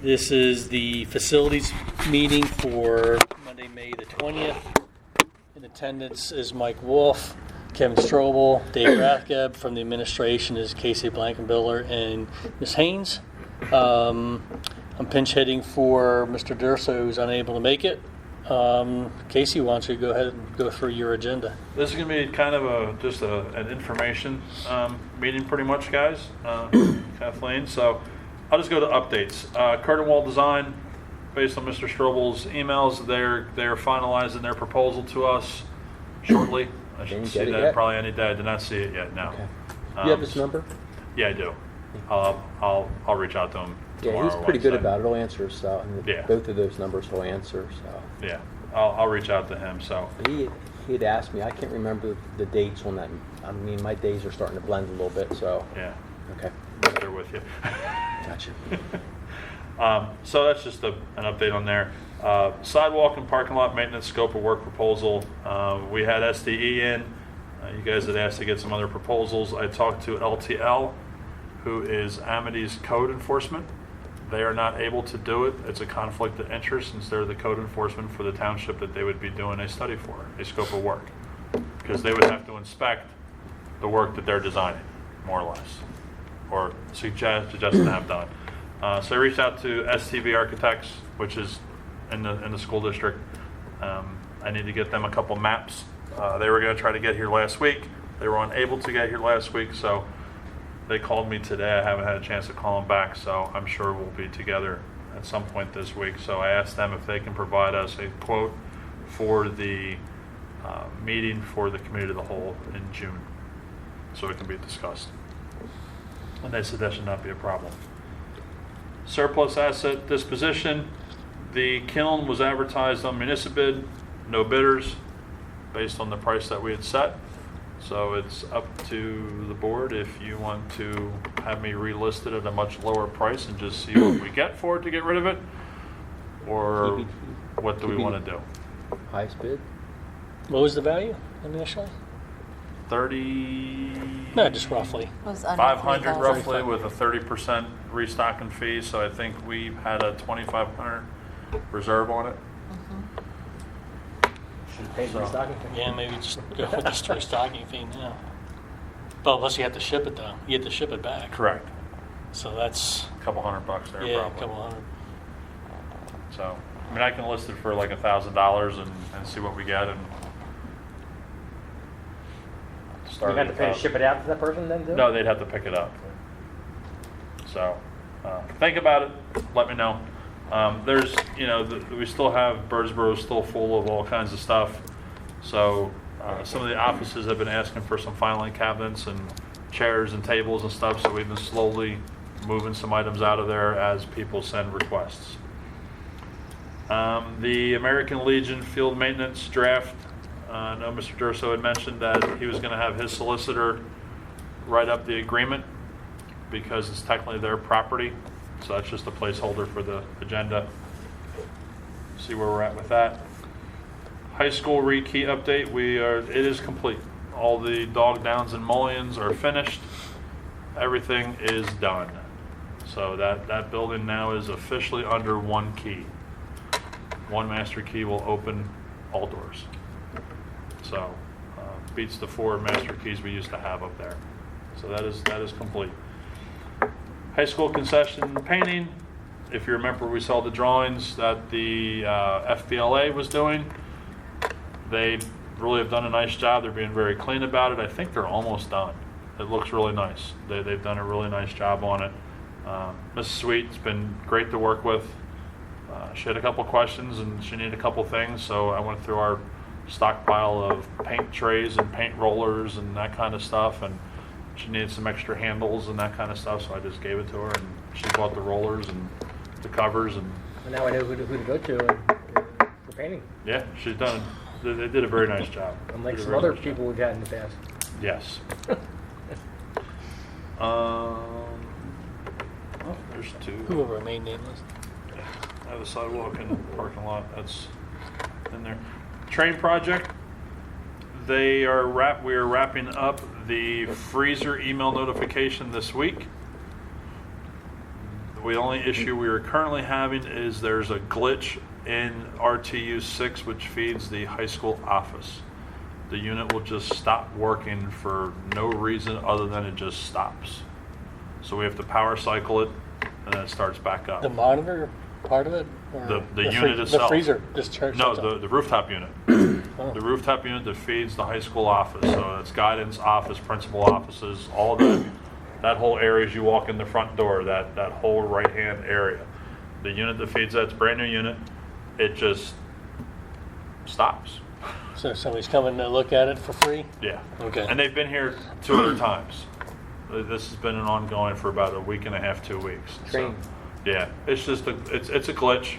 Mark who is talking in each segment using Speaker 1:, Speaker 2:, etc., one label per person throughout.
Speaker 1: This is the facilities meeting for Monday, May the 20th. In attendance is Mike Wolf, Kevin Strobel, Dave Rathgeb. From the administration is Casey Blankenbiller and Ms. Haynes. I'm pinch hitting for Mr. Durso, who's unable to make it. Casey, why don't you go ahead and go through your agenda?
Speaker 2: This is going to be kind of just an information meeting, pretty much, guys. Kathleen. So I'll just go to updates. Curtain wall design, based on Mr. Strobel's emails, they're finalizing their proposal to us shortly. I should see that probably any day. I did not see it yet. No.
Speaker 3: Okay. You have his number?
Speaker 2: Yeah, I do. I'll reach out to him.
Speaker 3: Yeah, he's pretty good about it. He'll answer. So
Speaker 2: yeah.
Speaker 3: Both of those numbers he'll answer. So
Speaker 2: yeah, I'll reach out to him. So
Speaker 3: he had asked me. I can't remember the dates on that. I mean, my days are starting to blend a little bit. So
Speaker 2: yeah.
Speaker 3: Okay.
Speaker 2: They're with you.
Speaker 3: Gotcha.
Speaker 2: So that's just an update on there. Sidewalk and parking lot maintenance scope of work proposal. We had SDE in. You guys had asked to get some other proposals. I talked to LTL, who is Amity's code enforcement. They are not able to do it. It's a conflict of interest since they're the code enforcement for the township that they would be doing a study for, a scope of work. Because they would have to inspect the work that they're designing, more or less, or suggest to have done. So I reached out to STV Architects, which is in the school district. I need to get them a couple maps. They were going to try to get here last week. They were unable to get here last week, so they called me today. I haven't had a chance to call them back, so I'm sure we'll be together at some point this week. So I asked them if they can provide us a quote for the meeting for the committee of the whole in June, so it can be discussed. And they said that should not be a problem. Surplus asset disposition. The kiln was advertised on Municipid, no bidders, based on the price that we had set. So it's up to the board if you want to have me relisted at a much lower price and just see what we get for it to get rid of it, or what do we want to do?
Speaker 3: Highest bid?
Speaker 1: What was the value initially?
Speaker 2: 30.
Speaker 1: No, just roughly.
Speaker 4: It was under
Speaker 2: 500
Speaker 4: 3,000.
Speaker 2: roughly, with a 30% restocking fee. So I think we had a 2,500 reserve on it.
Speaker 3: Should pay for stocking fee.
Speaker 1: Yeah, maybe just go with this restocking fee now. But plus you have to ship it though. You have to ship it back.
Speaker 2: Correct.
Speaker 1: So that's
Speaker 2: A couple $100 there,
Speaker 1: yeah,
Speaker 2: probably.
Speaker 1: a couple hundred.
Speaker 2: So, I mean, I can list it for like $1,000 and see what we get and start.
Speaker 5: You have to pay to ship it out to that person then, too?
Speaker 2: No, they'd have to pick it up. So, think about it. Let me know. There's, we still have Birdsboro still full of all kinds of stuff. So, some of the offices have been asking for some filing cabinets and chairs and tables and stuff. So we've been slowly moving some items out of there as people send requests. The American Legion field maintenance draft. I know Mr. Durso had mentioned that he was going to have his solicitor write up the agreement because it's technically their property. So that's just a placeholder for the agenda. See where we're at with that. High school rekey update. It is complete. All the dog downs and mullions are finished. Everything is done. So that building now is officially under one key. One master key will open all doors. So beats the 4 master keys we used to have up there. So that is complete. High school concession painting. If you remember, we saw the drawings that the FBLA was doing. They really have done a nice job. They're being very clean about it. I think they're almost done. It looks really nice. They've done a really nice job on it. Mrs. Sweet's been great to work with. She had a couple questions and she needed a couple things, so I went through our stockpile of paint trays and paint rollers and that kind of stuff, and she needed some extra handles and that kind of stuff, so I just gave it to her, and she bought the rollers and the covers. And
Speaker 5: Well, now I know who to go to for painting.
Speaker 2: yeah, she's done. They did a very nice job.
Speaker 5: Unlike
Speaker 2: Did a
Speaker 5: some
Speaker 2: very
Speaker 5: other
Speaker 2: nice
Speaker 5: people
Speaker 2: job.
Speaker 5: we've had in the past.
Speaker 2: Yes. There's 2.
Speaker 1: Whoever made name list.
Speaker 2: I have a sidewalk and parking lot. That's in there. Train project. We are wrapping up the freezer email notification this week. The only issue we are currently having is there's a glitch in RTU 6, which feeds the high school office. The unit will just stop working for no reason other than it just stops. So we have to power cycle it, and then it starts back up.
Speaker 1: The monitor part of it? Or
Speaker 2: The unit itself.
Speaker 1: The freezer just turns
Speaker 2: No,
Speaker 1: off?
Speaker 2: the rooftop unit.
Speaker 1: Oh.
Speaker 2: The rooftop unit that feeds the high school office. So it's guidance office, principal offices, all of that whole area as you walk in the front door, that whole right-hand area. The unit that feeds that's a brand new unit. It just stops.
Speaker 1: So somebody's coming to look at it for free?
Speaker 2: Yeah.
Speaker 1: Okay.
Speaker 2: And they've been here 2 other times. This has been an ongoing for about a week and a half, 2 weeks.
Speaker 3: Train.
Speaker 2: So, yeah, it's just it's a glitch.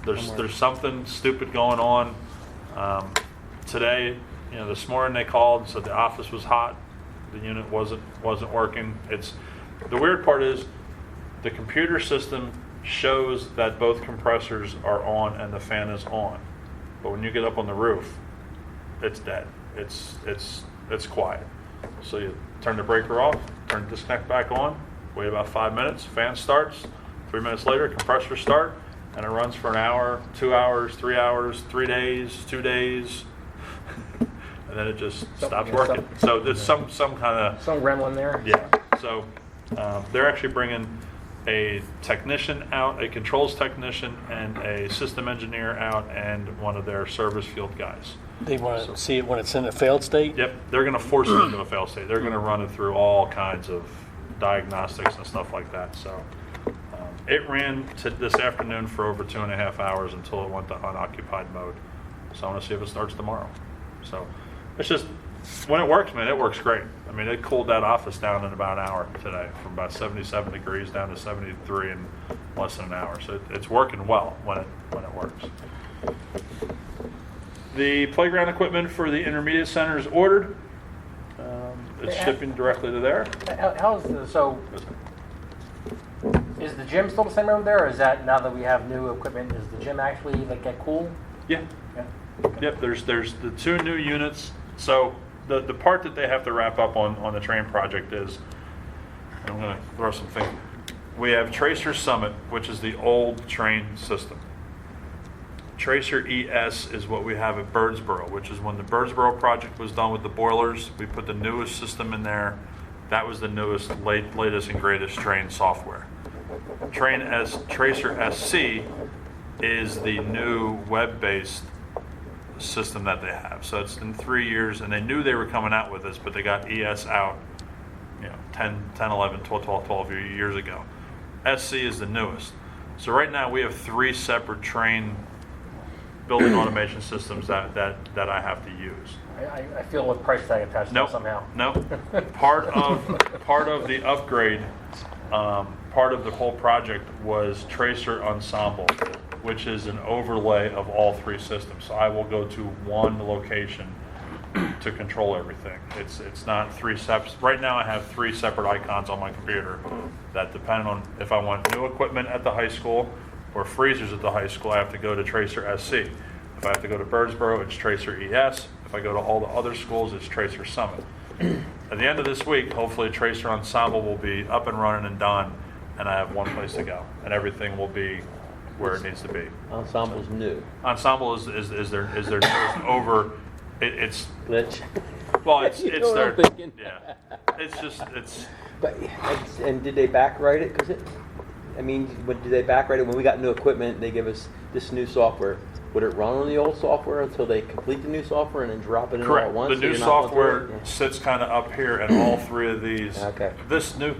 Speaker 2: There's something stupid going on. Today, this morning they called and said the office was hot. The unit wasn't working. The weird part is the computer system shows that both compressors are on and the fan is on. But when you get up on the roof, it's dead. It's quiet. So you turn the breaker off, turn the disconnect back on, wait about 5 minutes, fan starts, 3 minutes later, compressors start, and it runs for an hour, 2 hours, 3 hours, 3 days, 2 days, and then it just stops working. So there's some kind of,
Speaker 5: Some gremlin there.
Speaker 2: yeah. So they're actually bringing a technician out, a controls technician, and a system engineer out, and one of their service field guys.
Speaker 1: They want to see it when it's in a failed state?
Speaker 2: Yep, they're going to force it into a fail state. They're going to run it through all kinds of diagnostics and stuff like that. So it ran this afternoon for over 2.5 hours until it went to unoccupied mode. So I want to see if it starts tomorrow. So it's just, when it works, man, it works great. I mean, it cooled that office down in about an hour today, from about 77 degrees down to 73 in less than an hour. So it's working well when it works. The playground equipment for the intermediate center is ordered. It's shipping directly to there.
Speaker 5: Is the gym still the same over there, or is that, now that we have new equipment, is the gym actually get cool?
Speaker 2: Yeah.
Speaker 5: Yeah.
Speaker 2: Yep, there's the 2 new units. So the part that they have to wrap up on the train project is, I'm going to throw some things. We have Tracer Summit, which is the old train system. Tracer ES is what we have at Birdsboro, which is when the Birdsboro project was done with the boilers. We put the newest system in there. That was the newest, latest and greatest train software. Tracer SC is the new web-based system that they have. So it's in 3 years, and they knew they were coming out with this, but they got ES out 10, 11, 12 years ago. SC is the newest. So right now we have 3 separate train building automation systems that I have to use.
Speaker 5: I feel with price tag attached to it somehow.
Speaker 2: Nope. Part of the upgrade, part of the whole project was Tracer Ensemble, which is an overlay of all 3 systems. So I will go to one location to control everything. It's not 3 steps. Right now I have 3 separate icons on my computer that depend on if I want new equipment at the high school or freezers at the high school, I have to go to Tracer SC. If I have to go to Birdsboro, it's Tracer ES. If I go to all the other schools, it's Tracer Summit. At the end of this week, hopefully Tracer Ensemble will be up and running and done, and I have one place to go, and everything will be where it needs to be.
Speaker 3: Ensemble's new.
Speaker 2: Ensemble is their newest over. It's
Speaker 3: Glitch.
Speaker 2: well, it's
Speaker 3: You know what
Speaker 2: their
Speaker 3: I'm thinking.
Speaker 2: yeah. It's
Speaker 3: But, and did they backwrite it? Because did they backwrite it? When we got new equipment, they give us this new software. Would it run on the old software until they complete the new software and then drop it in all at
Speaker 2: correct.
Speaker 3: once?
Speaker 2: The
Speaker 3: so
Speaker 2: new
Speaker 3: you're not going
Speaker 2: software
Speaker 3: through it?
Speaker 2: sits kind of up here, and all 3 of these.
Speaker 3: Okay.
Speaker 2: This new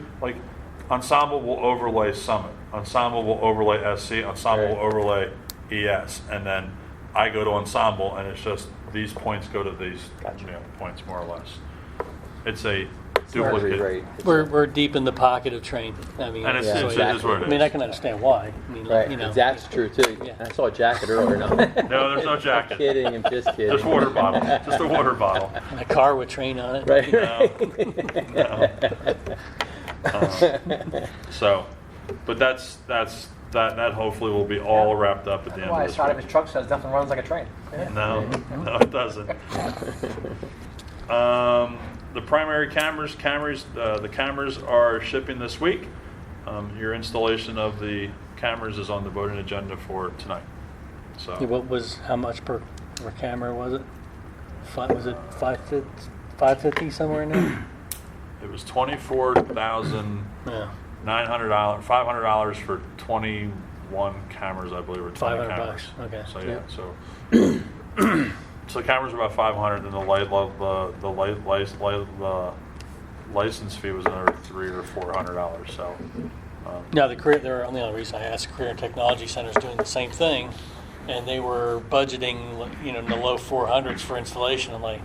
Speaker 2: Ensemble will overlay Summit. Ensemble will overlay SC. Ensemble will overlay ES, and then I go to Ensemble, and it's just these points go to these
Speaker 3: Gotcha.
Speaker 2: points more or less. It's a
Speaker 3: Very
Speaker 2: duplicate.
Speaker 3: great.
Speaker 1: We're deep in the pocket of train. I mean,
Speaker 2: And it's,
Speaker 3: Yeah,
Speaker 2: it's,
Speaker 1: so-
Speaker 2: it is what it
Speaker 1: I
Speaker 2: is.
Speaker 1: mean, I can understand why. I mean,
Speaker 3: Right. That's true too.
Speaker 1: Yeah.
Speaker 3: I saw a jacket earlier. No,
Speaker 2: No, there's no jacket.
Speaker 3: kidding. I'm just kidding.
Speaker 2: Just water bottle. Just a water bottle.
Speaker 1: and a car with train on it.
Speaker 3: Right.
Speaker 2: No. So, but that hopefully will be all wrapped up at the
Speaker 5: That's
Speaker 2: end
Speaker 5: why
Speaker 2: of
Speaker 5: the
Speaker 2: this
Speaker 5: side of
Speaker 2: week.
Speaker 5: his truck says nothing runs like a train.
Speaker 2: No, it doesn't. the primary cameras, the cameras are shipping this week. Your installation of the cameras is on the voting agenda for tonight. So
Speaker 1: What was, how much per camera was it? Was it 550 somewhere in there?
Speaker 2: it was $24,900,
Speaker 1: Yeah,
Speaker 2: $500 for 21 cameras, I believe, or 20
Speaker 1: $500.
Speaker 2: cameras.
Speaker 1: Okay.
Speaker 2: So
Speaker 1: Yeah.
Speaker 2: so the cameras were about 500, and the license fee was another $300 or $400. So.
Speaker 1: Now, the only reason I asked, Career and Technology Center is doing the same thing, and they were budgeting, in the low 400s for installation. I'm like,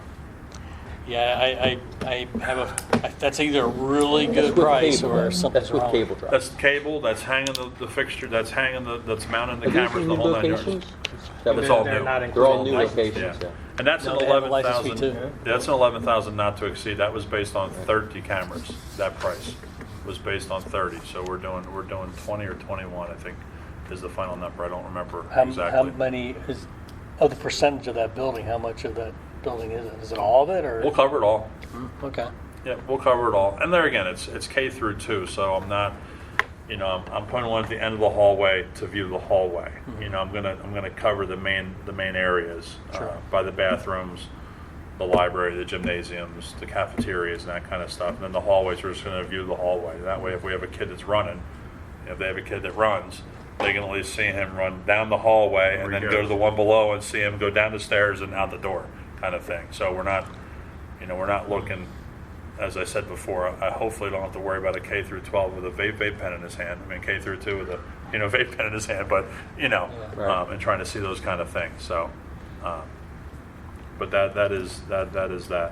Speaker 1: yeah, I have that's either a really good price or something's
Speaker 3: That's with
Speaker 1: wrong.
Speaker 3: cable drive.
Speaker 2: That's cable. That's hanging the fixture. That's hanging that's mounting the
Speaker 3: Are these
Speaker 2: cameras.
Speaker 3: in
Speaker 2: The
Speaker 3: new
Speaker 2: whole 9 yards.
Speaker 3: locations?
Speaker 2: It's all
Speaker 5: They're
Speaker 2: new.
Speaker 5: not
Speaker 3: They're all new
Speaker 5: included.
Speaker 3: locations,
Speaker 2: Yeah.
Speaker 3: yeah.
Speaker 2: And that's
Speaker 1: No,
Speaker 2: an
Speaker 1: they have a license fee
Speaker 2: 11,000.
Speaker 1: too.
Speaker 2: That's an 11,000 not to exceed. That was based on 30 cameras. That price was based on 30. So we're doing 20 or 21. I think is the final number. I don't remember
Speaker 1: How
Speaker 2: exactly.
Speaker 1: many is of the percentage of that building? How much of that building is it? Is it all of it, or?
Speaker 2: We'll cover it all.
Speaker 1: Okay.
Speaker 2: Yeah, we'll cover it all. And there again, it's K through 2, so I'm not, I'm putting one at the end of the hallway to view the hallway. I'm gonna cover the main areas
Speaker 1: Sure.
Speaker 2: by the bathrooms, the library, the gymnasiums, the cafeterias, and that kind of stuff. And then the hallways, we're just gonna view the hallway. That way, if we have a kid that's running, if they have a kid that runs, they can at least see him run down the hallway and then go to the one below and see him go down the stairs and out the door, kind of thing. So we're not looking. As I said before, I hopefully don't have to worry about a K through 12 with a vape pen in his hand. I mean, K through 2 with a vape pen in his hand, but
Speaker 3: Right.
Speaker 2: and trying to see those kind of things. So, but that is that.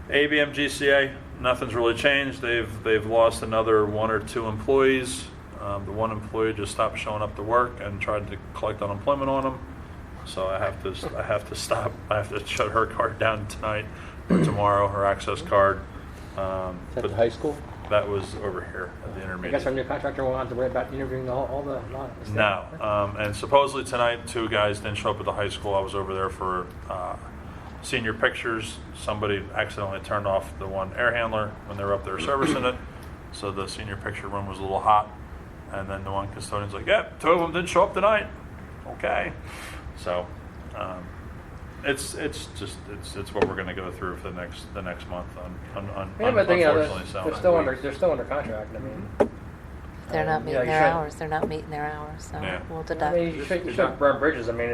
Speaker 2: ABM GCA, nothing's really changed. They've lost another 1 or 2 employees. The one employee just stopped showing up to work and tried to collect unemployment on them. So I have to stop. I have to shut her card down tonight or tomorrow, her access card.
Speaker 3: Is that the high school?
Speaker 2: That was over here at the
Speaker 5: I
Speaker 2: intermediate.
Speaker 5: guess our new contractor won't have to worry about interviewing all the staff.
Speaker 2: No, and supposedly tonight 2 guys didn't show up at the high school. I was over there for senior pictures. Somebody accidentally turned off the one air handler when they were up there servicing it, so the senior picture room was a little hot. And then the one custodian's like, "Yeah, 2 of them didn't show up tonight." Okay, so it's what we're going to go through for the next month.
Speaker 5: Yeah, but
Speaker 2: Unfortunately,
Speaker 5: they're still under contract. I mean,
Speaker 4: They're not
Speaker 5: yeah,
Speaker 4: meeting
Speaker 5: you
Speaker 4: their
Speaker 5: should-
Speaker 4: hours. They're not meeting their hours, so
Speaker 2: Yeah.
Speaker 4: we'll
Speaker 5: I
Speaker 4: deduct.
Speaker 5: mean, you should burn bridges. I mean,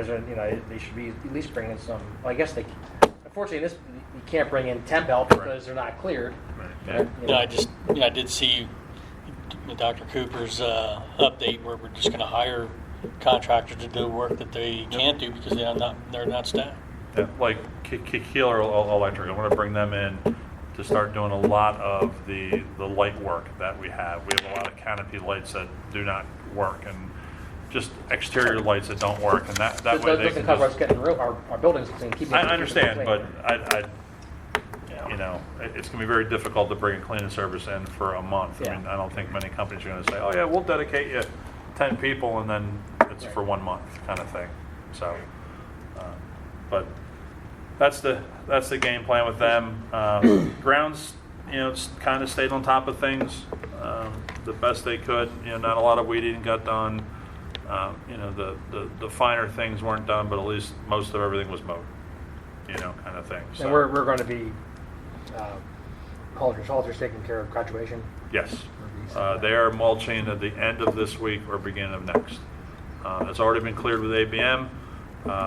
Speaker 5: they should be at least bringing some. Well, I guess unfortunately, you can't bring in temp help because they're not cleared.
Speaker 2: Yeah.
Speaker 1: I did see Dr. Cooper's update where we're just going to hire contractors to do work that they can't do because they're not staffed.
Speaker 2: Yeah, like Keeler Electric, I want to bring them in to start doing a lot of the light work that we have. We have a lot of canopy lights that do not work, and just exterior lights that don't work, and that
Speaker 5: That
Speaker 2: way they
Speaker 5: doesn't
Speaker 2: can
Speaker 5: cover us
Speaker 2: just,
Speaker 5: getting our buildings clean. Keeping
Speaker 2: I
Speaker 5: keeping
Speaker 2: understand,
Speaker 5: them
Speaker 2: but
Speaker 5: clean.
Speaker 2: it's going to be very difficult to bring a cleaning service in for a month.
Speaker 5: Yeah.
Speaker 2: I mean, I don't think many companies are going to say, "Oh yeah, we'll dedicate you 10 people," and then it's for 1 month kind of thing. So, but that's the game plan with them. Grounds, it's kind of stayed on top of things the best they could. Not a lot of weed eating got done. The finer things weren't done, but at least most of everything was mowed. Kind of thing. So,
Speaker 5: And we're going to be Halter's taking care of graduation.
Speaker 2: yes, they are mulching at the end of this week or beginning of next. It's already been cleared with ABM.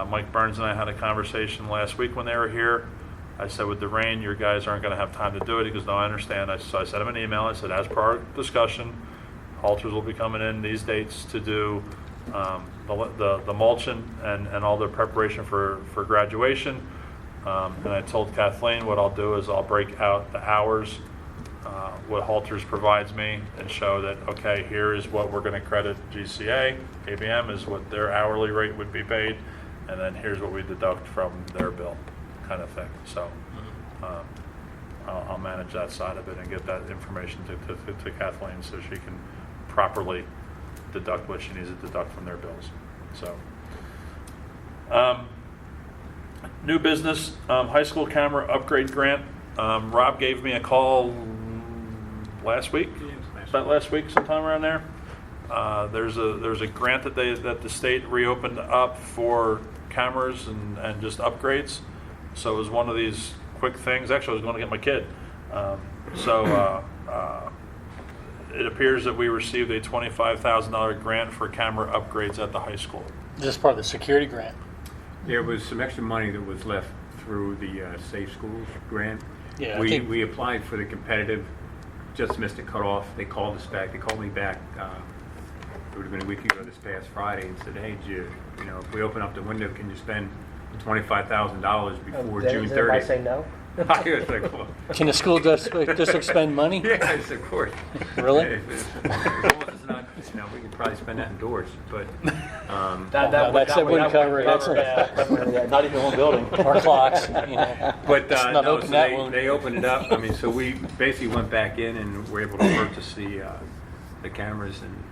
Speaker 2: Mike Burns and I had a conversation last week when they were here. I said, with the rain, your guys aren't going to have time to do it. He goes, "No, I understand." So I sent him an email. I said, as per our discussion, Halters will be coming in these dates to do the mulching and all the preparation for graduation. And I told Kathleen what I'll do is I'll break out the hours, what Halters provides me, and show that, okay, here is what we're going to credit GCA. ABM is what their hourly rate would be paid, and then here's what we deduct from their bill, kind of thing. So I'll manage that side of it and get that information to Kathleen so she can properly deduct what she needs to deduct from their bills. So New business, high school camera upgrade grant. Rob gave me a call last week, about last week, sometime around there. There's a grant that the state reopened up for cameras and just upgrades. So it was one of these quick things. Actually, I was going to get my kid. It appears that we received a $25,000 grant for camera upgrades at the high school.
Speaker 1: This is part of the security grant.
Speaker 6: There was some extra money that was left through the Safe Schools grant.
Speaker 1: Yeah, I
Speaker 6: We
Speaker 1: think-
Speaker 6: we applied for the competitive, just missed the cutoff. They called us back. They called me back, it would have been a week ago this past Friday, and said, hey, you know, if we open up the window, can you spend $25,000 before June
Speaker 5: Does everybody
Speaker 6: 30th?
Speaker 5: say no?
Speaker 6: I was like, well,
Speaker 1: Can the school district spend money?
Speaker 6: yes, of course.
Speaker 1: Really?
Speaker 6: As long as it's not, you know, we could probably spend that indoors, but,
Speaker 1: That wouldn't cover it.
Speaker 3: Yeah, not even one building.
Speaker 1: Or clocks, you know.
Speaker 6: But
Speaker 1: Let's not
Speaker 6: no,
Speaker 1: open
Speaker 6: so
Speaker 1: that
Speaker 6: they,
Speaker 1: wound.
Speaker 6: they opened it up. I mean, so we basically went back in and were able to purchase the cameras, and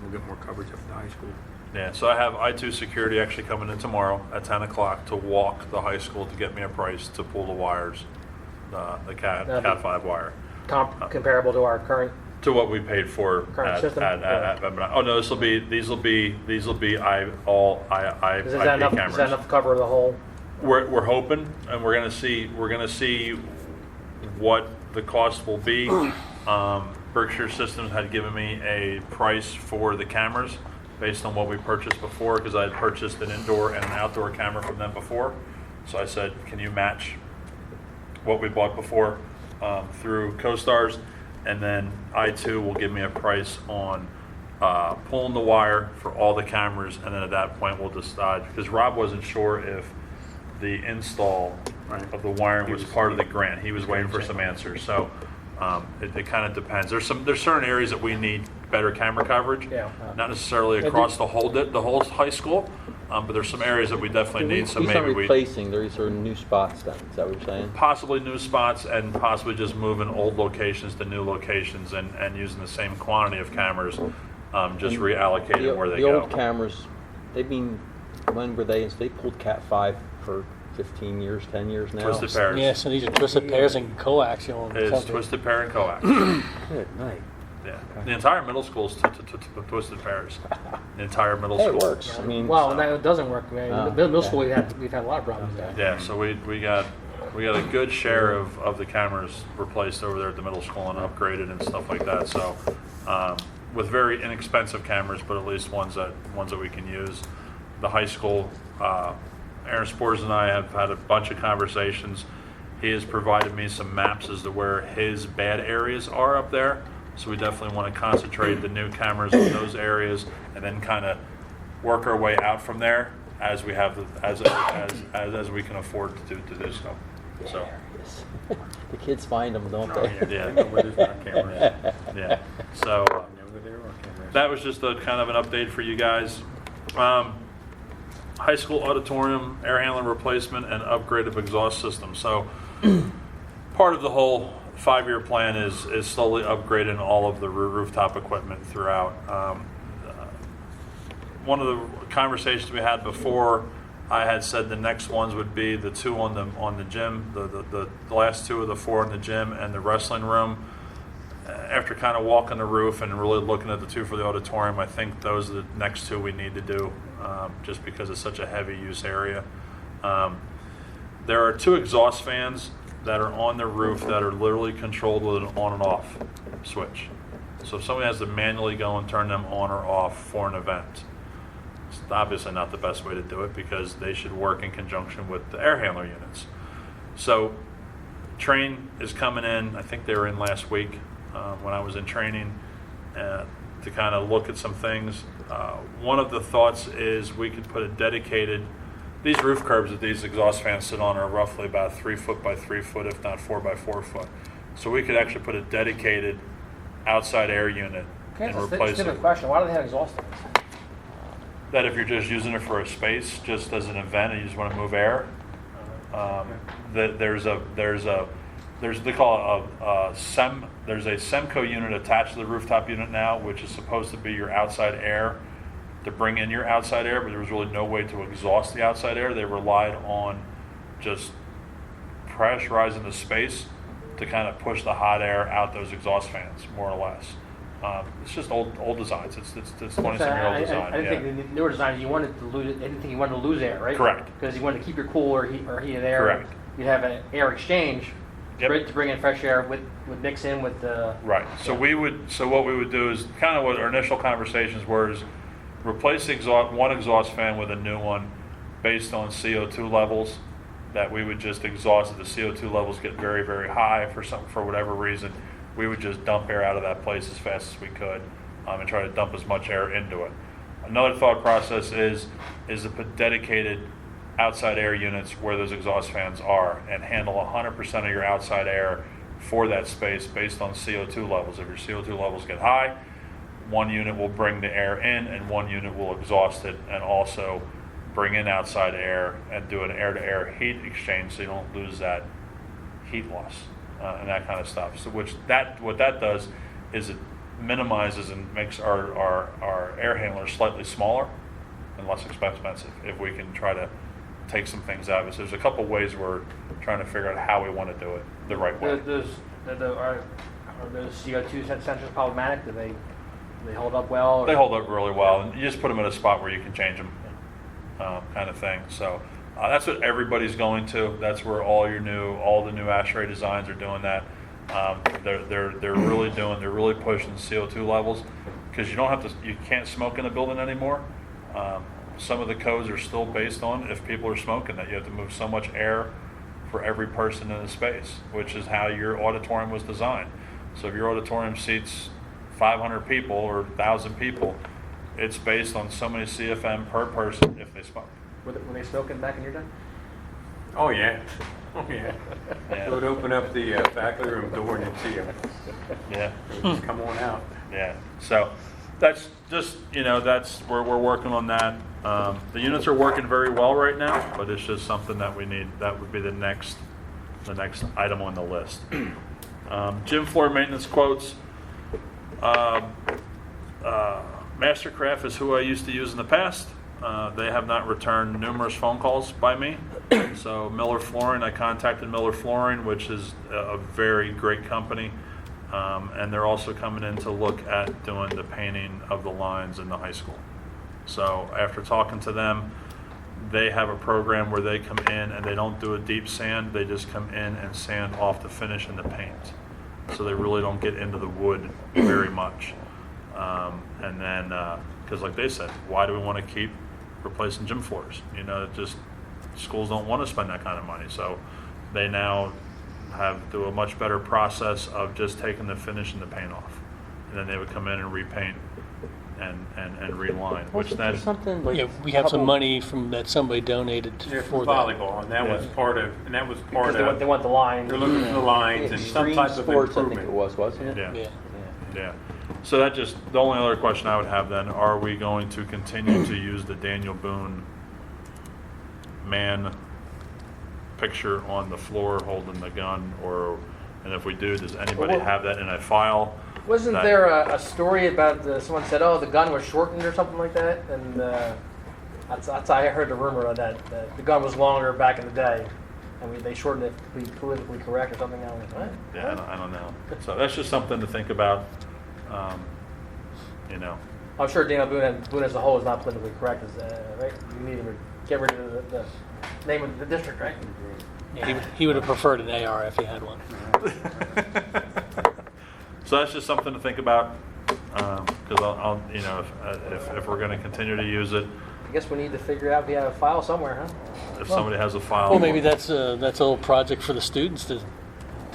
Speaker 6: we'll get more coverage up at the high school.
Speaker 2: Yeah, so I have I2 security actually coming in tomorrow at 10 o'clock to walk the high school to get me a price to pull the wires, the Cat
Speaker 5: That'd be-
Speaker 2: Cat 5 wire,
Speaker 5: Comparable to our current.
Speaker 2: to what we paid for
Speaker 5: Current system?
Speaker 2: oh no, these will be I
Speaker 5: Is that enough?
Speaker 2: cameras.
Speaker 5: Is that enough to cover the whole?
Speaker 2: We're hoping, and we're gonna see what the cost will be. Berkshire Systems had given me a price for the cameras based on what we purchased before, because I had purchased an indoor and an outdoor camera from them before. So I said, can you match what we bought before through CoStars? And then I2 will give me a price on pulling the wire for all the cameras, and then at that point we'll decide, because Rob wasn't sure if the install of the wiring was part of the grant. He was waiting for some answers. So it kind of depends. There's certain areas that we need better camera coverage.
Speaker 5: Yeah.
Speaker 2: Not necessarily across the whole high school, but there's some areas that we definitely need. So
Speaker 3: These
Speaker 2: maybe
Speaker 3: aren't
Speaker 2: we
Speaker 3: replacing, these are new spots then, is that what you're saying?
Speaker 2: possibly new spots, and possibly just moving old locations to new locations, and using the same quantity of cameras, just reallocating where they
Speaker 3: The
Speaker 2: go.
Speaker 3: old cameras, when were they pulled Cat 5 for 15 years, 10 years now?
Speaker 2: Twisted pairs.
Speaker 1: Yeah, so these are twisted pairs and coaxial.
Speaker 2: It is
Speaker 1: something.
Speaker 2: twisted pair and coax.
Speaker 3: Good night.
Speaker 2: Yeah, the entire middle school is twisted pairs. The entire middle
Speaker 3: Hey,
Speaker 2: school.
Speaker 3: it works. I mean,
Speaker 5: Well, and that doesn't work. I mean,
Speaker 3: Oh,
Speaker 5: the middle
Speaker 3: okay.
Speaker 5: school we've had a lot of problems with that.
Speaker 2: Yeah, so we got a good share of the cameras replaced over there at the middle school and upgraded and stuff like that. So with very inexpensive cameras, but at least ones that we can use. The high school, Aaron Spores and I have had a bunch of conversations. He has provided me some maps as to where his bad areas are up there. So we definitely want to concentrate the new cameras in those areas, and then kind of work our way out from there as we have as we can afford to do so. So
Speaker 3: yes. The kids find them, don't they?
Speaker 2: yeah,
Speaker 6: Where there's not cameras.
Speaker 2: yeah. So
Speaker 6: Know where there are cameras.
Speaker 2: that was just a kind of an update for you guys. High school auditorium, air handling replacement, and upgrade of exhaust system. So part of the whole 5-year plan is slowly upgrading all of the rooftop equipment throughout. One of the conversations we had before, I had said the next ones would be the 2 on the gym, the last 2 of the 4 in the gym and the wrestling room. After kind of walking the roof and really looking at the 2 for the auditorium, I think those are the next 2 we need to do, just because it's such a heavy use area. There are 2 exhaust fans that are on the roof that are literally controlled with an on and off switch. So if somebody has to manually go and turn them on or off for an event, it's obviously not the best way to do it, because they should work in conjunction with the air handler units. So Train is coming in, I think they were in last week when I was in training, to kind of look at some things. One of the thoughts is we could put a dedicated, these roof curbs that these exhaust fans sit on are roughly about 3 foot by 3 foot, if not 4 by 4 foot. So we could actually put a dedicated outside air unit
Speaker 5: Okay,
Speaker 2: and
Speaker 5: that's a
Speaker 2: replace
Speaker 5: different
Speaker 2: it.
Speaker 5: question. Why do they have exhaust fans?
Speaker 2: That if you're just using it for a space, just as an event, and you just want to move air, there's they call it there's a Semco unit attached to the rooftop unit now, which is supposed to be your outside air, to bring in your outside air, but there was really no way to exhaust the outside air. They relied on just pressurizing the space to kind of push the hot air out those exhaust fans, more or less. It's just old designs. It's 20-some-year-old design.
Speaker 5: I didn't think the newer designs you wanted to lose. I didn't think you wanted to lose air, right?
Speaker 2: Correct.
Speaker 5: Because you wanted to keep your cool or heated air.
Speaker 2: Correct.
Speaker 5: You'd have an air exchange
Speaker 2: Yep.
Speaker 5: to bring in fresh air with mix in with the.
Speaker 2: Right. So what we would do is kind of what our initial conversations were is replace one exhaust fan with a new one based on CO2 levels. That we would just exhaust if the CO2 levels get very, very high for whatever reason. We would just dump air out of that place as fast as we could, and try to dump as much air into it. Another thought process is to put dedicated outside air units where those exhaust fans are and handle 100% of your outside air for that space based on CO2 levels. If your CO2 levels get high, one unit will bring the air in and one unit will exhaust it and also bring in outside air and do an air-to-air heat exchange so you don't lose that heat loss and that kind of stuff. So what that does is it minimizes and makes our air handlers slightly smaller and less expensive if we can try to take some things out of it. So there's a couple ways we're trying to figure out how we want to do it the right way.
Speaker 5: Are those CO2 sensors problematic? Do they hold up well? Or?
Speaker 2: They hold up really well, and you just put them in a spot where you can change them, kind of thing. So that's what everybody's going to. That's where all the new ASHRAE designs are doing that. They're really pushing CO2 levels because you can't smoke in a building anymore. Some of the codes are still based on if people are smoking that you have to move so much air for every person in the space, which is how your auditorium was designed. So if your auditorium seats 500 people or 1,000 people, it's based on so many CFM per person if they smoke.
Speaker 5: Were they smoking back in your day?
Speaker 6: Oh, yeah. Oh, yeah.
Speaker 2: Yeah.
Speaker 6: It would open up the faculty room door and you'd see them.
Speaker 2: Yeah.
Speaker 6: Just come on out.
Speaker 2: Yeah, so that's just, that's where we're working on that. The units are working very well right now, but it's just something that we need. That would be the next item on the list. Gym floor maintenance quotes. Mastercraft is who I used to use in the past. They have not returned numerous phone calls by me. So Miller Flooring, I contacted Miller Flooring, which is a very great company. And they're also coming in to look at doing the painting of the lines in the high school. So after talking to them, they have a program where they come in and they don't do a deep sand. They just come in and sand off the finish and the paint. So they really don't get into the wood very much. And then, because like they said, why do we want to keep replacing gym floors? Just schools don't want to spend that kind of money. So they now do a much better process of just taking the finish and the paint off. And then they would come in and repaint and reline, which then
Speaker 3: something like
Speaker 1: We have some money that somebody donated
Speaker 6: Yeah,
Speaker 1: for
Speaker 6: for
Speaker 1: that.
Speaker 6: volleyball, and that was part of,
Speaker 5: Because they want the line.
Speaker 6: they're looking for the lines and some
Speaker 3: Extreme
Speaker 6: type of
Speaker 3: sports, I think
Speaker 6: improvement.
Speaker 3: it was, wasn't it?
Speaker 2: Yeah.
Speaker 1: Yeah.
Speaker 2: Yeah. So the only other question I would have then, are we going to continue to use the Daniel Boone man picture on the floor holding the gun, and if we do, does anybody have that in a file?
Speaker 5: Wasn't there a story about someone said, the gun was shortened or something like that? And that's I heard the rumor of that the gun was longer back in the day. And they shortened it to be politically correct or something. I was like, what?
Speaker 2: Yeah, I don't know. So that's just something to think about.
Speaker 5: I'm sure Daniel Boone as a whole is not politically correct, right? You need to get rid of the name of the district, right?
Speaker 1: Yeah, he would have preferred an AR if he had one.
Speaker 2: So that's just something to think about, because I'll if we're going to continue to use it,
Speaker 5: I guess we need to figure out if we have a file somewhere, huh?
Speaker 2: if somebody has a file.
Speaker 1: Well, maybe that's a little project for the students to.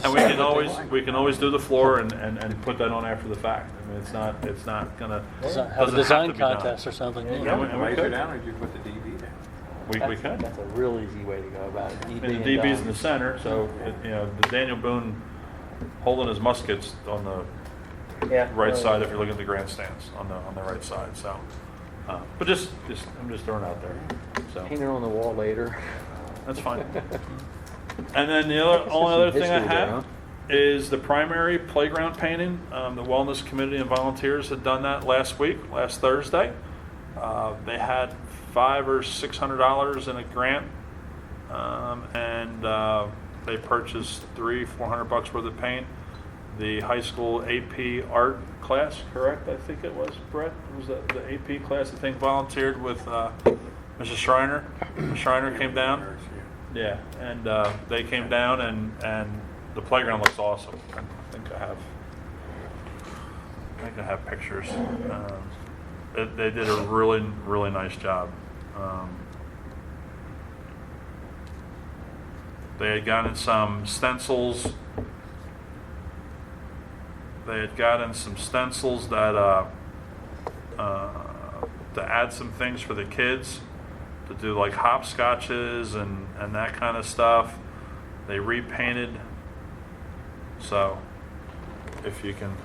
Speaker 2: And we can always do the floor and put that on after the fact. I mean, it's not gonna
Speaker 1: Have a
Speaker 2: doesn't
Speaker 1: design
Speaker 2: have to be done.
Speaker 1: contest or something.
Speaker 5: Yeah,
Speaker 1: Yeah.
Speaker 2: And we
Speaker 6: Laser
Speaker 2: could.
Speaker 6: down, or you put the DB down?
Speaker 2: We could.
Speaker 3: That's a real easy way to go about it.
Speaker 2: I mean, the DB's in the center, so the Daniel Boone holding his muskets on the right side if you're looking at the grandstands on the right side. So, but I'm just throwing it out there. So
Speaker 3: Paint it on the wall later.
Speaker 2: that's fine. And then the only other thing I
Speaker 3: history there,
Speaker 2: have is the primary playground painting. The Wellness Committee and volunteers had done that last Thursday. They had $500 or $600 in a grant and they purchased $400 worth of paint. The high school AP art class, correct? I think it was, Brett? Was that the AP class, I think, volunteered with Mrs. Schreiner? Mrs. Schreiner came down. Yeah, and they came down, and the playground looks awesome. I think I have pictures. They did a really, really nice job. They had gotten some stencils. They had gotten some stencils that to add some things for the kids, to do like hopscotches and that kind of stuff. They repainted. So, if you can,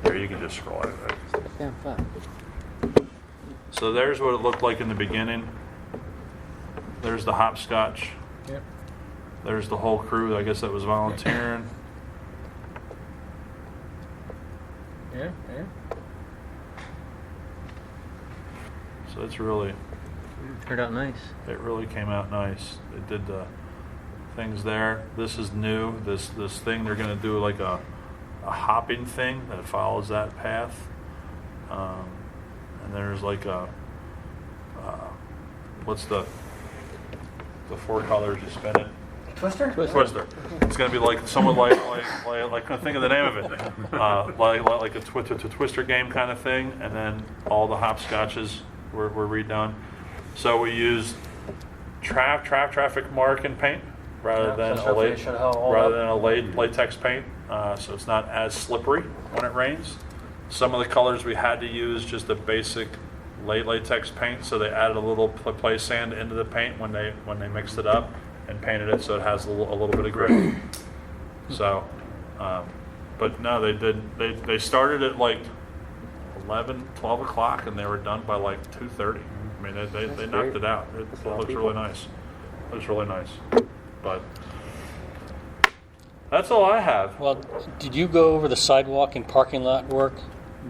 Speaker 2: here you can just scroll it.
Speaker 3: Yeah, fine.
Speaker 2: So there's what it looked like in the beginning. There's the hopscotch.
Speaker 5: Yep.
Speaker 2: There's the whole crew, I guess, that was volunteering.
Speaker 5: Yeah.
Speaker 2: So it's really,
Speaker 3: Turned out nice.
Speaker 2: it really came out nice. They did the things there. This is new. This thing, they're going to do like a hopping thing that follows that path. And there's like what's the 4 colors you spin it?
Speaker 5: Twister?
Speaker 2: Twister. It's going to be like someone like I couldn't think of the name of it. Like a Twister game kind of thing, and then all the hopscotches were redone. So we used traffic marking paint rather than
Speaker 5: so hopefully it should hold
Speaker 2: a latex paint, so it's not as slippery when it rains. Some of the colors we had to use just a basic latex paint, so they added a little play sand into the paint when they mixed it up and painted it so it has a little bit of grit. So, but no, they started at like 12 o'clock and they were done by like 2:30. I mean, they knocked it out. It looks really nice. Looks really nice. But that's all I have.
Speaker 1: Well, did you go over the sidewalk and parking lot work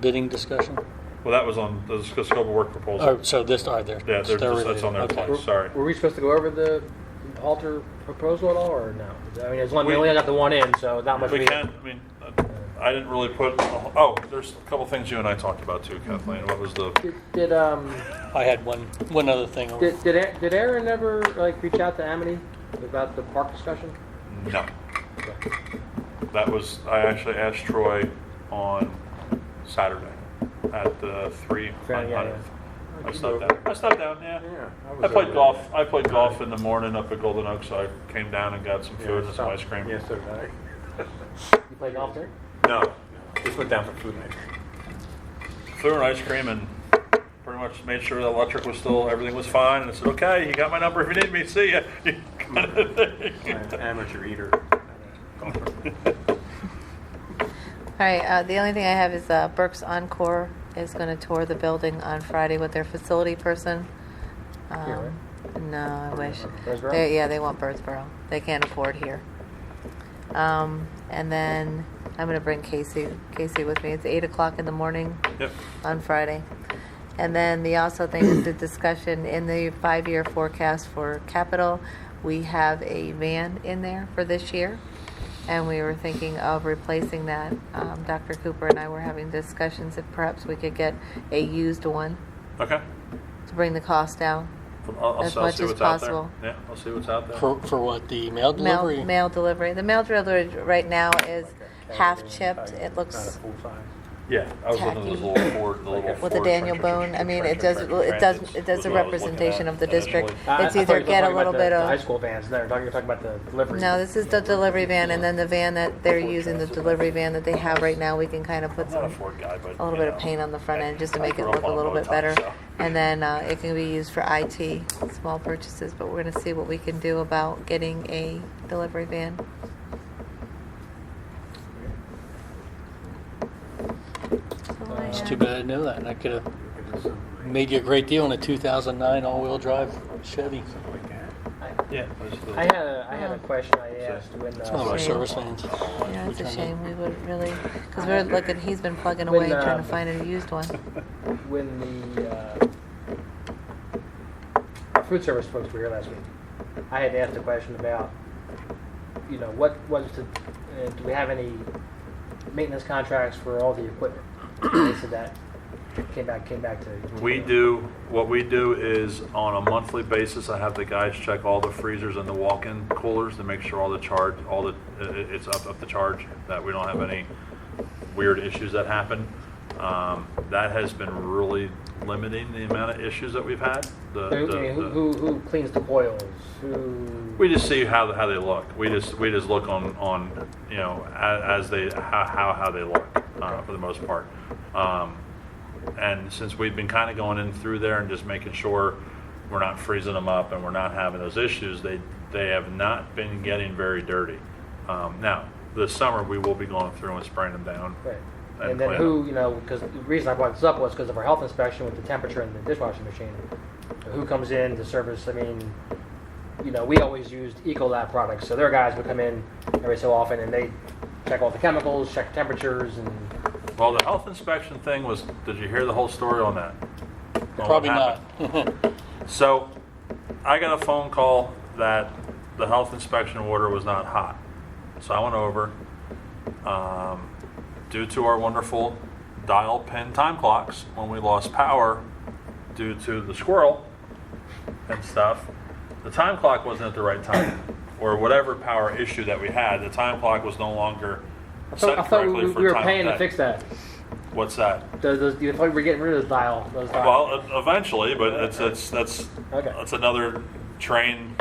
Speaker 1: bidding discussion?
Speaker 2: Well, that was on the scope of work proposal.
Speaker 1: Oh, so this, there.
Speaker 2: Yeah,
Speaker 1: they're
Speaker 2: that's on there
Speaker 1: related. Okay.
Speaker 2: twice. Sorry.
Speaker 5: Were we supposed to go over the alter proposal at all, or no? I mean, we only got the one in, so not much.
Speaker 2: We can. I mean, I didn't really put. Oh, there's a couple things you and I talked about too, Kathleen. What was the?
Speaker 5: Did
Speaker 1: I had one other thing.
Speaker 5: did Aaron ever like reach out to Amity about the park discussion?
Speaker 2: No. That was. I actually asked Troy on Saturday at 3 on
Speaker 5: Yeah.
Speaker 2: 100th. I stepped down. Yeah. I played golf. I played golf in the morning up at Golden Oaks. So I came down and got some food and some ice cream.
Speaker 6: Yeah, so did I.
Speaker 5: You play golf there?
Speaker 2: No.
Speaker 6: Just went down for food and ice cream.
Speaker 2: Food and ice cream, and pretty much made sure the electric was still, everything was fine. And I said, okay, you got my number if you need me. See ya. Kind of thing.
Speaker 6: I'm an amateur eater.
Speaker 4: All right, the only thing I have is Burke's Encore is going to tour the building on Friday with their facility person.
Speaker 5: Here,
Speaker 4: No, I wish.
Speaker 5: Birdsboro?
Speaker 4: They want Birdsboro. They can't afford here. And then I'm going to bring Casey with me. It's 8 o'clock in the morning
Speaker 2: Yep.
Speaker 4: on Friday. And then the also thing is the discussion in the 5-year forecast for capital. We have a van in there for this year, and we were thinking of replacing that. Dr. Cooper and I were having discussions if perhaps we could get a used one
Speaker 2: Okay.
Speaker 4: to bring the cost down.
Speaker 2: I'll
Speaker 4: As
Speaker 2: see
Speaker 4: much as
Speaker 2: what's out
Speaker 4: possible.
Speaker 2: there. Yeah, I'll see what's out there.
Speaker 1: For what, the mail delivery?
Speaker 4: Mail delivery. The mail delivery right now is half chipped. It
Speaker 6: Not a
Speaker 4: looks
Speaker 6: full size.
Speaker 2: Yeah, I was looking at those little Ford, the little
Speaker 4: with the
Speaker 2: Ford
Speaker 4: Daniel
Speaker 2: trencher-
Speaker 4: Bone. I mean, it
Speaker 2: trencher-
Speaker 4: does
Speaker 2: trencher transits
Speaker 4: it does
Speaker 2: was
Speaker 4: a
Speaker 2: what I was looking
Speaker 4: representation
Speaker 2: at
Speaker 4: of the district.
Speaker 2: initially.
Speaker 5: I
Speaker 4: It's
Speaker 5: thought
Speaker 4: either
Speaker 5: you were
Speaker 4: get a
Speaker 5: talking
Speaker 4: little
Speaker 5: about
Speaker 4: bit
Speaker 5: the high
Speaker 4: of.
Speaker 5: school vans there. You're talking about the delivery.
Speaker 4: No, this is the delivery van, and then the van that they're using, the delivery van that they have right now, we can kind of put
Speaker 2: I'm not a
Speaker 4: some
Speaker 2: Ford guy, but
Speaker 4: a little
Speaker 2: you
Speaker 4: bit of
Speaker 2: know,
Speaker 4: paint on the front end just to
Speaker 2: I
Speaker 4: make it
Speaker 2: grew up
Speaker 4: look a
Speaker 2: on
Speaker 4: little bit
Speaker 2: Botox,
Speaker 4: better.
Speaker 2: so.
Speaker 4: And then it can be used for IT, small purchases, but we're going to see what we can do about getting a delivery van.
Speaker 1: It's too bad I didn't know that. And I could have made you a great deal on a 2009 all-wheel drive Chevy.
Speaker 2: Yeah.
Speaker 5: I had a question I asked when
Speaker 1: It's one of our
Speaker 4: Shame.
Speaker 1: service vans.
Speaker 4: Yeah, it's a shame. We would really, because we're looking, he's been plugging away trying to find a used one.
Speaker 5: when the food service folks were here last week. I had asked a question about, what was do we have any maintenance contracts for all the equipment? They said that came back to.
Speaker 2: We do, what we do is on a monthly basis, I have the guys check all the freezers and the walk-in coolers to make sure it's up to charge, that we don't have any weird issues that happen. That has been really limiting the amount of issues that we've had.
Speaker 5: Who cleans the coils?
Speaker 2: We just see how they look. We just look on as they how they look for the most part. And since we've been kind of going in through there and just making sure we're not freezing them up and we're not having those issues, they have not been getting very dirty. Now this summer we will be going through and spraying them down.
Speaker 5: Right. And then because the reason I brought this up was because of our health inspection with the temperature in the dishwashing machine. Who comes in to service? I mean, we always used Ecolab products, so their guys would come in every so often and they check all the chemicals, check temperatures, and.
Speaker 2: Well, the health inspection thing was. Did you hear the whole story on that? On
Speaker 1: Probably
Speaker 2: what
Speaker 1: not.
Speaker 2: So, I got a phone call that the health inspection water was not hot. So I went over. Due to our wonderful dial pin time clocks, when we lost power due to the squirrel and stuff, the time clock wasn't at the right time, or whatever power issue that we had. The time clock was no longer set
Speaker 5: I thought
Speaker 2: correctly
Speaker 5: we
Speaker 2: for
Speaker 5: were
Speaker 2: time
Speaker 5: paying
Speaker 2: of
Speaker 5: to
Speaker 2: day.
Speaker 5: fix that.
Speaker 2: What's that?
Speaker 5: I thought we were getting rid of those dials.
Speaker 2: Well, eventually, but that's
Speaker 5: Okay.
Speaker 2: that's another train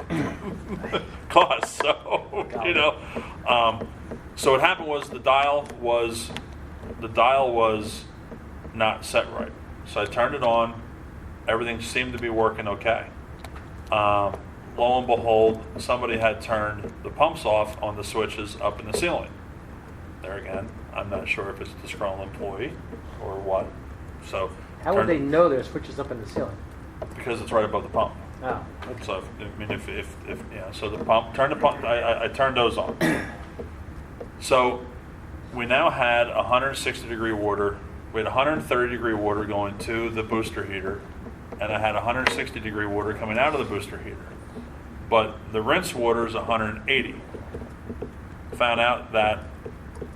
Speaker 2: cost. So so what happened was the dial was not set right. So I turned it on. Everything seemed to be working okay. Lo and behold, somebody had turned the pumps off on the switches up in the ceiling. There again, I'm not sure if it's a disgruntled employee or what. So
Speaker 5: How would they know there's switches up in the ceiling?
Speaker 2: because it's right above the pump.
Speaker 5: Oh.
Speaker 2: So so the pump, I turned those on. So we now had 160 degree water. We had 130 degree water going to the booster heater, and I had 160 degree water coming out of the booster heater. But the rinse water is 180. Found out that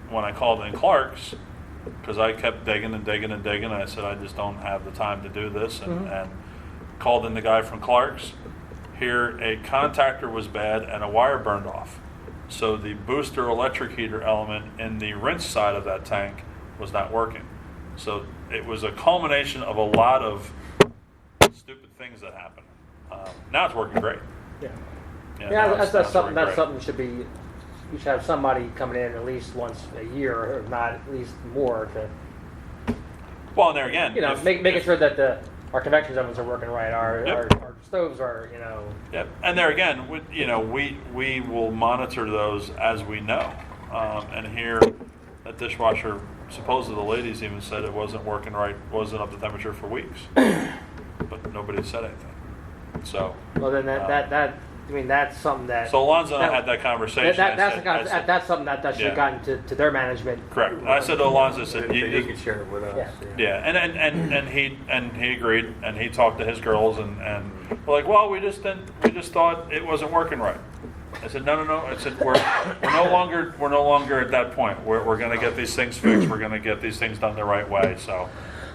Speaker 2: when I called in Clark's, because I kept digging, I said I just don't have the time to do this, and called in the guy from Clark's. Here, a contactor was bad and a wire burned off. So the booster electric heater element in the rinse side of that tank was not working. So it was a culmination of a lot of stupid things that happened. Now it's working great.
Speaker 5: Yeah.
Speaker 2: Now
Speaker 5: That's
Speaker 2: it's
Speaker 5: something.
Speaker 2: working
Speaker 5: That's
Speaker 2: great.
Speaker 5: something should be. You should have somebody coming in at least once a year, or not at least more, to
Speaker 2: Well, and there again,
Speaker 5: making sure that our convection ovens are working right, our stoves are,
Speaker 2: Yep. And there again, we will monitor those as we know. And here, that dishwasher, supposedly the ladies even said it wasn't working right, wasn't up to temperature for weeks, but nobody said anything. So.
Speaker 5: well then that's something that.
Speaker 2: So Alonzo and I had that conversation.
Speaker 5: That's something that should have gotten to their management.
Speaker 2: Correct. And I said to Alonzo, I said,
Speaker 6: He can share it with us.
Speaker 5: Yeah.
Speaker 2: Yeah, and he agreed, and he talked to his girls, and we're like, well, we just thought it wasn't working right. I said, no. I said we're no longer at that point. We're going to get these things fixed. We're going to get these things done the right way. So,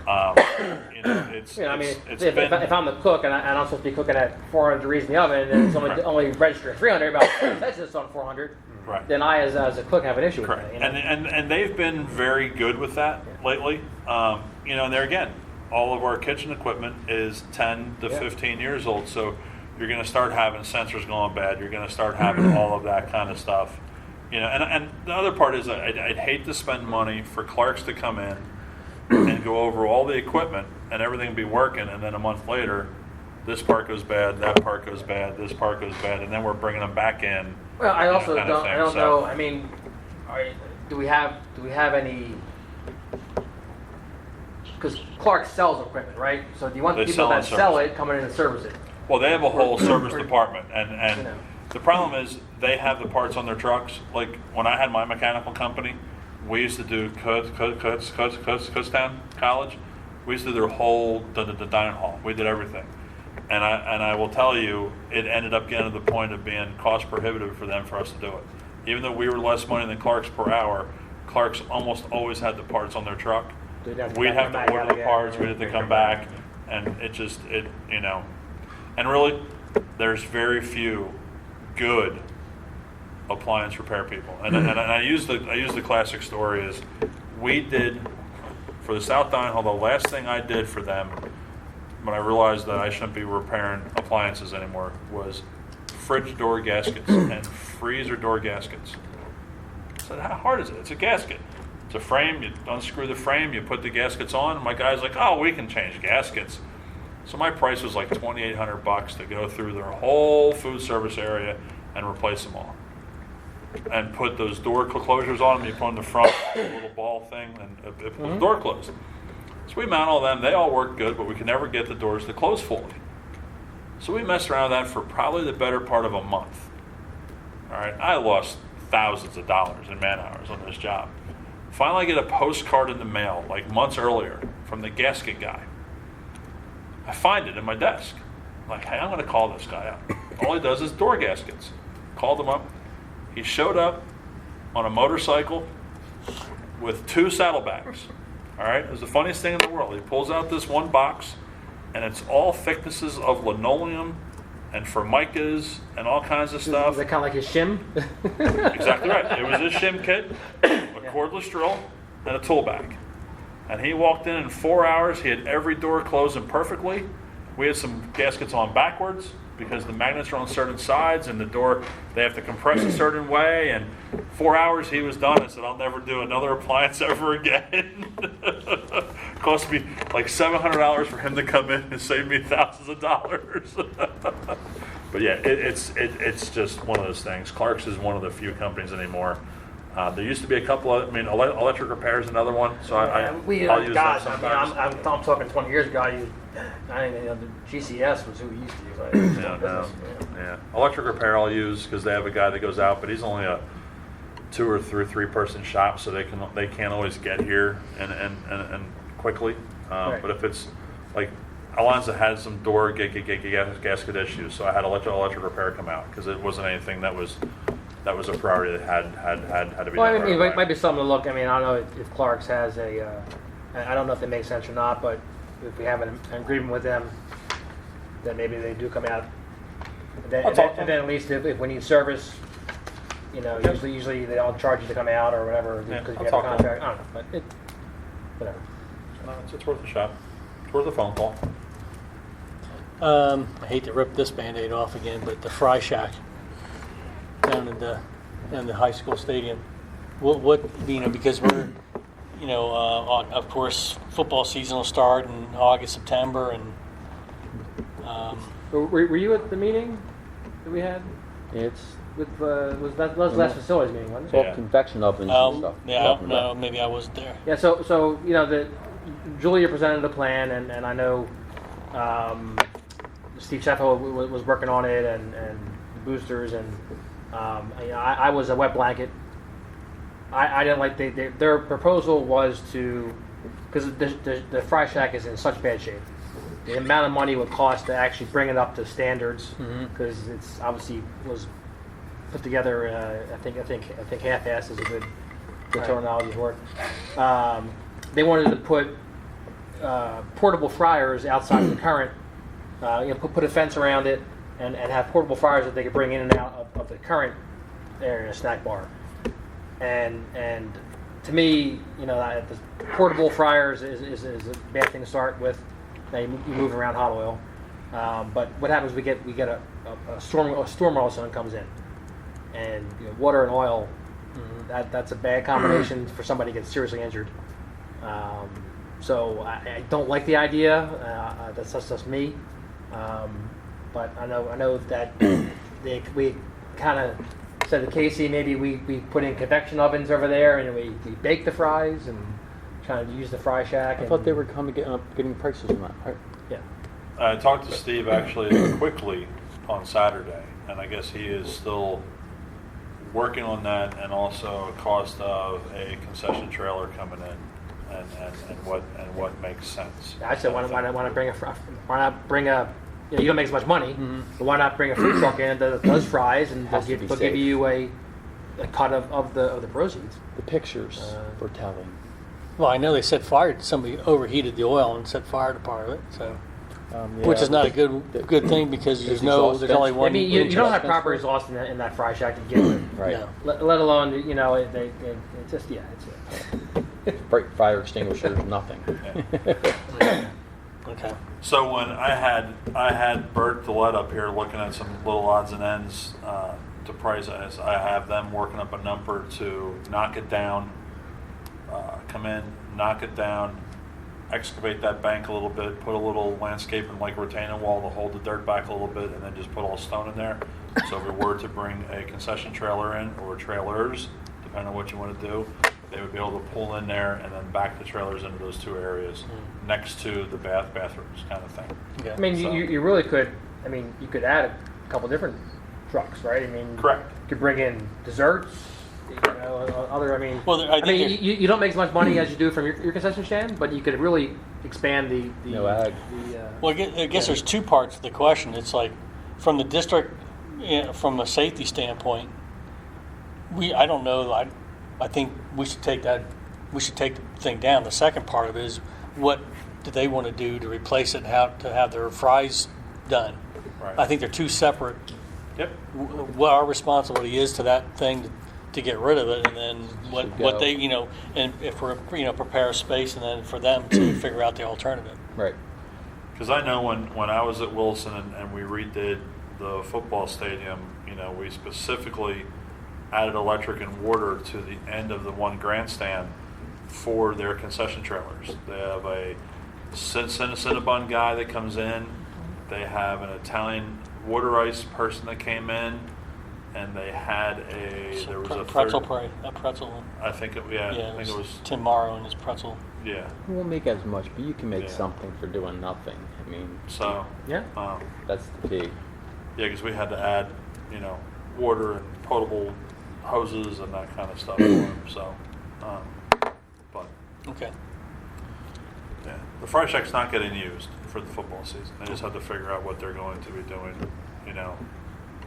Speaker 2: it's
Speaker 5: if I'm the cook and I'm supposed to be cooking at 400 degrees in the oven and it's only registered at 300, about that's just on 400.
Speaker 2: right.
Speaker 5: Then I, as a cook, have an issue
Speaker 2: Correct.
Speaker 5: with that.
Speaker 2: And they've been very good with that lately. And there again, all of our kitchen equipment is 10 to 15 years old. So you're going to start having sensors going bad. You're going to start having all of that kind of stuff. And the other part is I'd hate to spend money for Clark's to come in and go over all the equipment and everything be working, and then a month later, this part goes bad, that part goes bad, this part goes bad, and then we're bringing them back in.
Speaker 5: Well, I also
Speaker 2: kind of
Speaker 5: don't.
Speaker 2: thing.
Speaker 5: I don't
Speaker 2: So-
Speaker 5: know. I mean, do we have any? Because Clark sells equipment, right? So do you want
Speaker 2: They
Speaker 5: the
Speaker 2: sell
Speaker 5: people
Speaker 2: and
Speaker 5: that sell
Speaker 2: service.
Speaker 5: it coming in and service it?
Speaker 2: Well, they have a whole service department, and
Speaker 5: You know.
Speaker 2: the problem is they have the parts on their trucks. Like when I had my mechanical company, we used to do Kutztown College. We used to do their whole the dining hall. We did everything. And I will tell you, it ended up getting to the point of being cost prohibitive for them for us to do it. Even though we were less money than Clark's per hour, Clark's almost always had the parts on their truck.
Speaker 5: They'd have to
Speaker 2: We'd
Speaker 5: come
Speaker 2: have
Speaker 5: back
Speaker 2: to
Speaker 5: out
Speaker 2: order the
Speaker 5: again,
Speaker 2: parts,
Speaker 5: yeah.
Speaker 2: we'd have to come back, and and really, there's very few good appliance repair people. And I use the classic story is, we did, for the South Dining Hall, the last thing I did for them when I realized that I shouldn't be repairing appliances anymore was fridge door gaskets and freezer door gaskets. I said, how hard is it? It's a gasket. It's a frame. You unscrew the frame, you put the gaskets on. My guy's like, oh, we can change gaskets. So my price was like $2,800 to go through their whole food service area and replace them all. And put those door closures on them. You put on the front, a little ball thing, and it put the door closed. So we mount all them. They all work good, but we could never get the doors to close fully. So we messed around with that for probably the better part of a month. All right, I lost thousands of dollars in man hours on this job. Finally, I get a postcard in the mail, like months earlier, from the gasket guy. I find it in my desk. I'm like, hey, I'm going to call this guy up. All he does is door gaskets. Called him up. He showed up on a motorcycle with 2 saddlebags. All right, it was the funniest thing in the world. He pulls out this one box, and it's all thicknesses of linoleum and formicas and all kinds of stuff.
Speaker 5: Is that kind of like his shim?
Speaker 2: Exactly right. It was a shim kit, a cordless drill, and a tool bag. And he walked in 4 hours. He had every door closing perfectly. We had some gaskets on backwards because the magnets are on certain sides, and the door, they have to compress a certain way. And 4 hours, he was done. I said, I'll never do another appliance ever again. Cost me like $700 for him to come in and save me thousands of dollars. But yeah, it's just one of those things. Clark's is one of the few companies anymore. There used to be a couple of, electric repair is another one, so I'll use that sometimes.
Speaker 5: I'm talking 20 years ago. I didn't know the GCS was who we used to use.
Speaker 2: Yeah. Electric repair I'll use because they have a guy that goes out, but he's only a 2 or 3 person shop, so they can't always get here and quickly.
Speaker 5: Right.
Speaker 2: But if it's like Alonzo had some door gasket issues, so I had electric repair come out because it wasn't anything that was a priority that had to be
Speaker 5: Well,
Speaker 2: done.
Speaker 5: I mean,
Speaker 2: right
Speaker 5: it might be something to look. I mean, I don't know if Clark's has a. I don't know if it makes sense or not, but if we have an agreement with them, then maybe they do come out. And then,
Speaker 2: I'll talk to them.
Speaker 5: and then at least if we need service, usually they don't charge you to come out or whatever
Speaker 2: Yeah,
Speaker 5: because
Speaker 2: I'll
Speaker 5: you have a
Speaker 2: talk to
Speaker 5: contract. I don't know, but whatever.
Speaker 2: No, it's worth a shot. It's worth a phone call.
Speaker 1: I hate to rip this Band-Aid off again, but the Fry Shack down in the high school stadium. What because we're of course football season will start in August, September, and
Speaker 5: Were you at the meeting that we had
Speaker 3: It's
Speaker 5: with was that last facilities meeting, wasn't
Speaker 3: it's
Speaker 5: it?
Speaker 3: all
Speaker 2: Yeah.
Speaker 3: convection ovens and stuff.
Speaker 1: yeah, I don't know, maybe I wasn't there.
Speaker 5: Yeah, so the Julia presented the plan, and I know Steve Sheffield was working on it, and the boosters, and I was a wet blanket. I didn't like their proposal was to, because the Fry Shack is in such bad shape. The amount of money it would cost to actually bring it up to standards, because it's obviously was put together. I think half-assed is a good terminology for it. They wanted to put portable fryers outside of the current. Put a fence around it and have portable fryers that they could bring in and out of the current area snack bar. And to me, the portable fryers is a bad thing to start with. Now you move around hot oil, but what happens? We get a storm oil zone comes in, and water and oil. That's a bad combination for somebody to get seriously injured. So I don't like the idea. That's just me. But I know that we kind of said to Casey, maybe we put in convection ovens over there and we bake the fries and trying to use the Fry Shack.
Speaker 3: I thought they were getting prices on that. Right?
Speaker 5: Yeah.
Speaker 2: I talked to Steve actually quickly on Saturday, and I guess he is still working on that, and also a cost of a concession trailer coming in, and what makes sense.
Speaker 5: I said, why not bring a you don't make as much money. But why not bring a food truck in that does fries and
Speaker 3: Has to be
Speaker 5: they'll give
Speaker 3: safe.
Speaker 5: you a cut of the proceeds.
Speaker 3: The pictures were telling.
Speaker 1: Well, I know they set fire. Somebody overheated the oil and set fire to part of it. So, which
Speaker 3: Yeah,
Speaker 1: is not a
Speaker 3: the-
Speaker 1: good thing because
Speaker 3: There's
Speaker 1: there's only
Speaker 3: exhaust
Speaker 1: one.
Speaker 5: I mean, you don't have
Speaker 3: expense
Speaker 5: proper
Speaker 3: for it?
Speaker 5: exhaust in that fry shack to begin with.
Speaker 3: Right.
Speaker 1: No.
Speaker 5: Let alone, it just, it's
Speaker 3: Break fire extinguishers, nothing.
Speaker 1: Okay.
Speaker 2: So when I had Bert Dillette up here looking at some little odds and ends to price us, I have them working up a number to knock it down, come in, knock it down, excavate that bank a little bit, put a little landscaping like retaining wall to hold the dirt back a little bit, and then just put all stone in there. So if we were to bring a concession trailer in, or trailers, depending on what you want to do, they would be able to pull in there and then back the trailers into those two areas next to the bathrooms kind of thing.
Speaker 1: Yeah.
Speaker 5: I mean,
Speaker 2: So-
Speaker 5: you really could. I mean, you could add a couple different trucks, right? I mean,
Speaker 2: Correct.
Speaker 5: You could bring in desserts. Other. I mean,
Speaker 1: Well, I think
Speaker 5: you don't make as much money as you do from your concession stand, but you could really expand the
Speaker 3: No ag.
Speaker 1: Well, I guess there's two parts to the question. It's like, from the district, from a safety standpoint, I don't know. I think we should take the thing down. The second part of it is, what do they want to do to replace it and how to have their fries done?
Speaker 2: Right.
Speaker 1: I think they're two separate.
Speaker 2: Yep.
Speaker 1: What our responsibility is to that thing to get rid of it, and then what
Speaker 3: Should go.
Speaker 1: they, and if we're, prepare a space, and then for them to figure out the alternative.
Speaker 3: Right.
Speaker 2: Because I know when I was at Wilson and we redid the football stadium, we specifically added electric and water to the end of the one grandstand for their concession trailers. They have a Cinnabon guy that comes in. They have an Italian water ice person that came in, and they had there was a
Speaker 1: pretzel
Speaker 2: third,
Speaker 1: pie, a pretzel.
Speaker 2: I think I think it was
Speaker 1: Tim Morrow and his pretzel.
Speaker 2: yeah.
Speaker 3: You won't make as much, but you can make
Speaker 2: Yeah.
Speaker 3: something for doing nothing. I mean,
Speaker 2: So
Speaker 5: Yeah.
Speaker 3: that's the key.
Speaker 2: yeah, because we had to add water and potable hoses and that kind of stuff for them. So, but
Speaker 1: Okay.
Speaker 2: yeah, the fry shack's not getting used for the football season. They just have to figure out what they're going to be doing.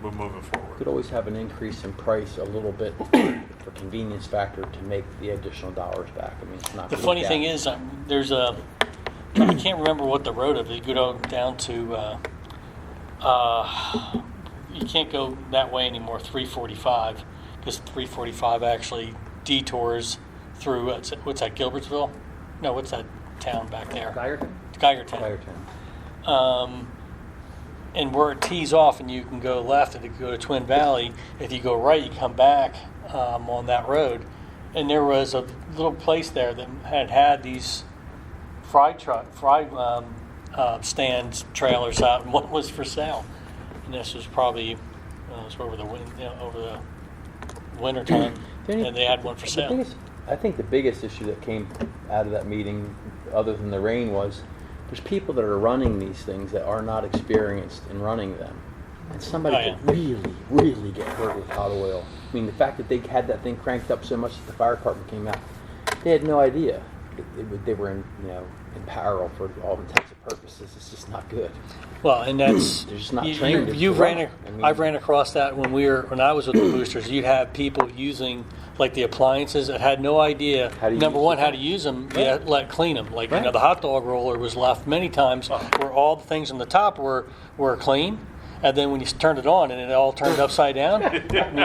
Speaker 2: Moving forward.
Speaker 3: Could always have an increase in price a little bit for convenience factor to make the additional dollars back. I mean, it's not.
Speaker 1: The
Speaker 3: gonna
Speaker 1: funny
Speaker 3: look
Speaker 1: thing
Speaker 3: at-
Speaker 1: is, there's a. I can't remember what the road is. You go down to. You can't go that way anymore. 345, because 345 actually detours through what's that? Gilbertsville? No, what's that town back there? Geigertown.
Speaker 3: Firetown.
Speaker 1: And where it tees off, and you can go left and go to Twin Valley. If you go right, you come back on that road. And there was a little place there that had these fry stand trailers out, and one was for sale. And this was probably over the winter time, and they had one for sale.
Speaker 3: I think the biggest issue that came out of that meeting, other than the rain, was there's people that are running these things that are not experienced in running them. And somebody could really, really get hurt with hot oil. I mean, the fact that they had that thing cranked up so much that the fire department came out, they had no idea. They were in peril for all intents and purposes. It's just not good.
Speaker 1: Well, and that's
Speaker 3: They're just not trained to
Speaker 1: You've
Speaker 3: run.
Speaker 1: ran.
Speaker 3: I mean-
Speaker 1: I've ran across that when I was with the boosters. You'd have people using like the appliances that had no idea.
Speaker 3: How to
Speaker 1: Number
Speaker 3: use
Speaker 1: one,
Speaker 3: them.
Speaker 1: how to use them. Yet let clean them. Like
Speaker 3: Right.
Speaker 1: the hot dog roller was left many times where all the things on the top were clean. And then when you turned it on and it all turned upside down,
Speaker 2: I've been in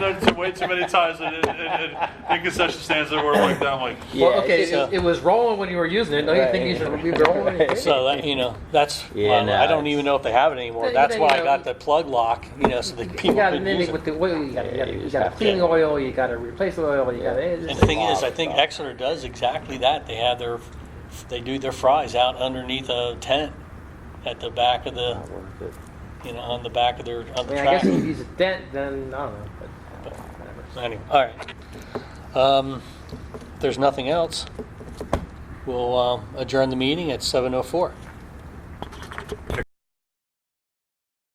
Speaker 2: there way too many times in concession stands that were like that. I'm like,
Speaker 5: Well, okay,
Speaker 1: so-
Speaker 5: it was rolling when you were using it. Don't you think you should be rolling it?
Speaker 1: so that that's
Speaker 3: Yeah, no,
Speaker 1: I don't
Speaker 3: it's-
Speaker 1: even know if they have it anymore.
Speaker 5: But,
Speaker 1: That's why I
Speaker 5: know,
Speaker 1: got the plug lock, so that
Speaker 5: You
Speaker 1: people
Speaker 5: got to
Speaker 1: could use
Speaker 5: mimic
Speaker 1: it.
Speaker 5: with the oil. You got
Speaker 3: Yeah,
Speaker 5: to
Speaker 3: you just
Speaker 5: clean
Speaker 3: have
Speaker 5: the
Speaker 3: to.
Speaker 5: oil. You got to replace the oil. You got to.
Speaker 1: And the thing is, I think Exeter does exactly that. They do their fries out underneath a tent at the back of the,
Speaker 3: Not worth it.
Speaker 1: on the back of
Speaker 5: I
Speaker 1: the
Speaker 5: mean, I
Speaker 1: track.
Speaker 5: guess if you use a dent, then I don't know. But whatever.
Speaker 1: Anyway, all right. If there's nothing else, we'll adjourn the meeting at 7:04.